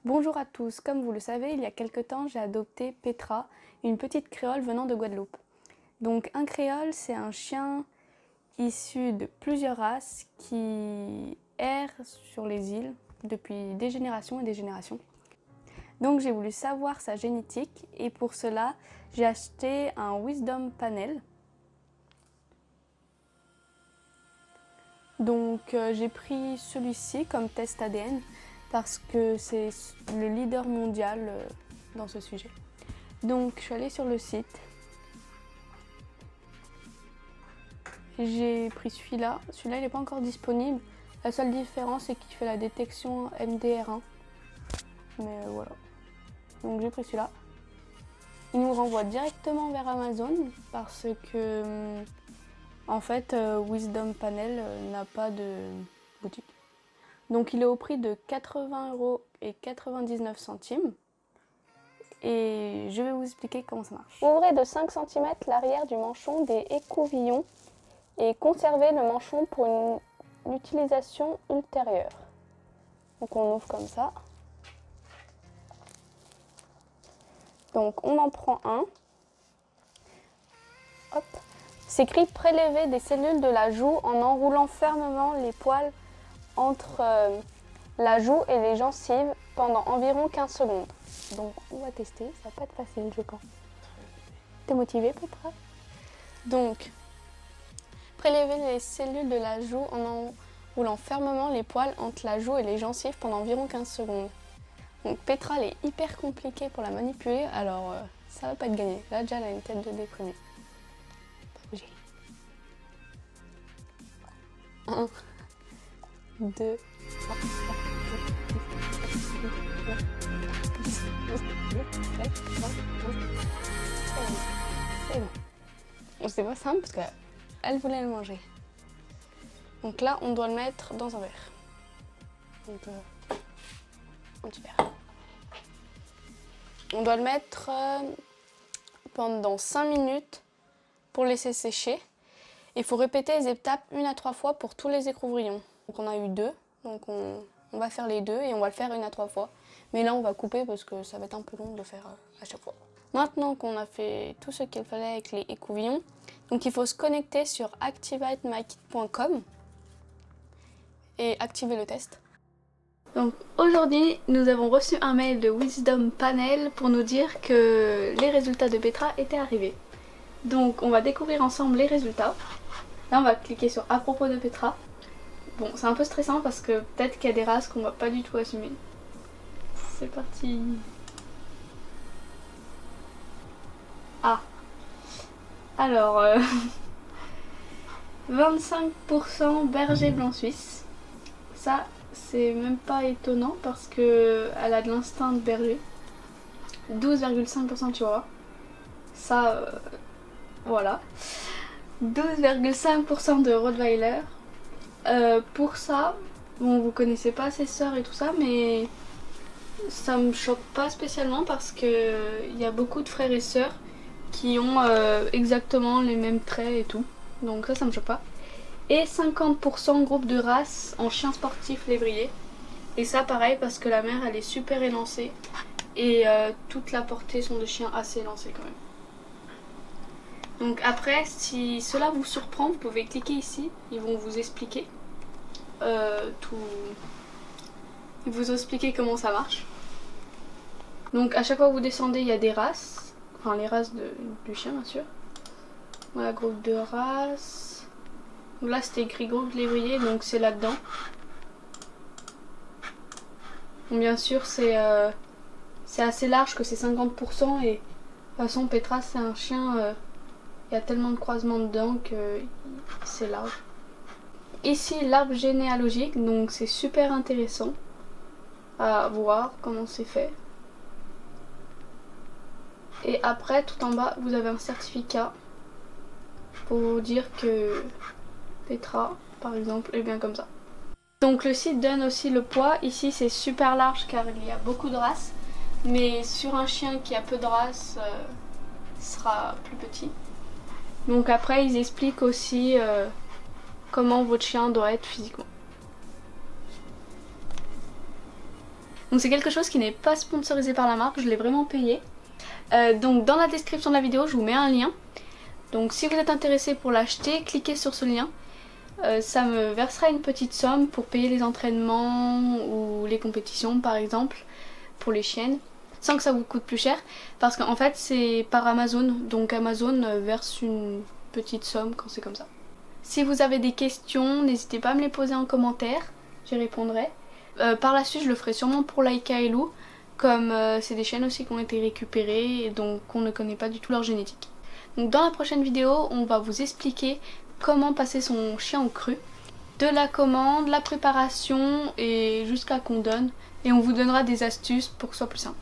Bonjour à tous, comme vous le savez, il y a quelque temps j'ai adopté Petra, une petite créole venant de Guadeloupe. Donc un créole, c'est un chien issu de plusieurs races qui erre sur les îles depuis des générations et des générations. Donc j'ai voulu savoir sa génétique et pour cela j'ai acheté un Wisdom Panel. Donc j'ai pris celui-ci comme test ADN parce que c'est le leader mondial dans ce sujet. Donc je suis allée sur le site. J'ai pris celui-là. Celui-là il n'est pas encore disponible. La seule différence c'est qu'il fait la détection MDR1. Mais voilà. Donc j'ai pris celui-là. Il nous renvoie directement vers Amazon parce que en fait Wisdom Panel n'a pas de boutique. Donc il est au prix de 80,99 € et je vais vous expliquer comment ça marche. Ouvrez de 5 cm l'arrière du manchon des écouvillons et conservez le manchon pour une utilisation ultérieure. Donc on ouvre comme ça. Donc on en prend un. Hop. C'est écrit prélever des cellules de la joue en enroulant fermement les poils entre la joue et les gencives pendant environ 15 secondes. Donc on va tester, ça va pas être facile je pense. T'es motivé Petra? Donc, prélever les cellules de la joue en enroulant fermement les poils entre la joue et les gencives pendant environ 15 secondes. Donc Petra elle est hyper compliquée pour la manipuler, alors ça va pas être gagné. Là déjà elle a une tête de déprimée. Pas bouger. 1, 2, 3, 4, 5, 6, 7, 8, 9, 10. C'est bon. C'est pas simple parce qu'elle voulait le manger. Donc là, on doit le mettre dans un verre. Donc, un petit verre. On doit le mettre pendant 5 minutes pour laisser sécher. Il faut répéter les étapes 1 à 3 fois pour tous les écrouvrillons. Donc on a eu 2, donc on va faire les 2 et on va le faire 1 à 3 fois. Mais là on va couper parce que ça va être un peu long de le faire à chaque fois. Maintenant qu'on a fait tout ce qu'il fallait avec les écouvillons, donc il faut se connecter sur activatemykit.com et activer le test. Donc aujourd'hui nous avons reçu un mail de Wisdom Panel pour nous dire que les résultats de Petra étaient arrivés. Donc on va découvrir ensemble les résultats. Là on va cliquer sur à propos de Petra. Bon c'est un peu stressant parce que peut-être qu'il y a des races qu'on va pas du tout assumer. C'est parti. Ah. Alors 25% berger blanc suisse. Ça c'est même pas étonnant parce que elle a de l'instinct de berger. 12,5% chihuahua. Ça voilà. 12,5% de Rottweiler. Pour ça, bon vous connaissez pas ses sœurs et tout ça, mais ça me choque pas spécialement parce que il y a beaucoup de frères et sœurs qui ont exactement les mêmes traits et tout. Donc ça me choque pas. Et 50% groupe de race en chien sportif lévrier. Et ça pareil parce que la mère elle est super élancée et toute la portée sont de chiens assez élancés quand même. Donc après, si cela vous surprend, vous pouvez cliquer ici, ils vont vous expliquer tout. Ils vous expliquer comment ça marche. Donc à chaque fois que vous descendez, il y a des races, enfin les races du chien bien sûr. Voilà, groupe de races. Donc là c'était écrit groupe de lévrier, donc c'est là-dedans. Bien sûr c'est assez large que c'est 50% et de toute façon Petra c'est un chien... il y a tellement de croisements dedans que c'est large. Ici l'arbre généalogique, donc c'est super intéressant à voir comment c'est fait. Et après tout en bas vous avez un certificat pour vous dire que Petra par exemple est bien comme ça. Donc le site donne aussi le poids. Ici c'est super large car il y a beaucoup de races, mais sur un chien qui a peu de races sera plus petit. Donc après ils expliquent aussi comment votre chien doit être physiquement. Donc c'est quelque chose qui n'est pas sponsorisé par la marque, je l'ai vraiment payé. Donc dans la description de la vidéo, je vous mets un lien. Donc si vous êtes intéressé pour l'acheter, cliquez sur ce lien. Ça me versera une petite somme pour payer les entraînements ou les compétitions par exemple, pour les chiennes, sans que ça vous coûte plus cher. Parce qu'en fait c'est par Amazon, donc Amazon verse une petite somme quand c'est comme ça. Si vous avez des questions, n'hésitez pas à me les poser en commentaire, j'y répondrai. Par la suite je le ferai sûrement pour Laika et Lou, comme c'est des chiennes aussi qui ont été récupérées et donc on ne connaît pas du tout leur génétique. Donc dans la prochaine vidéo on va vous expliquer comment passer son chien au cru, de la commande, la préparation et jusqu'à qu'on donne, et on vous donnera des astuces pour que ce soit plus simple.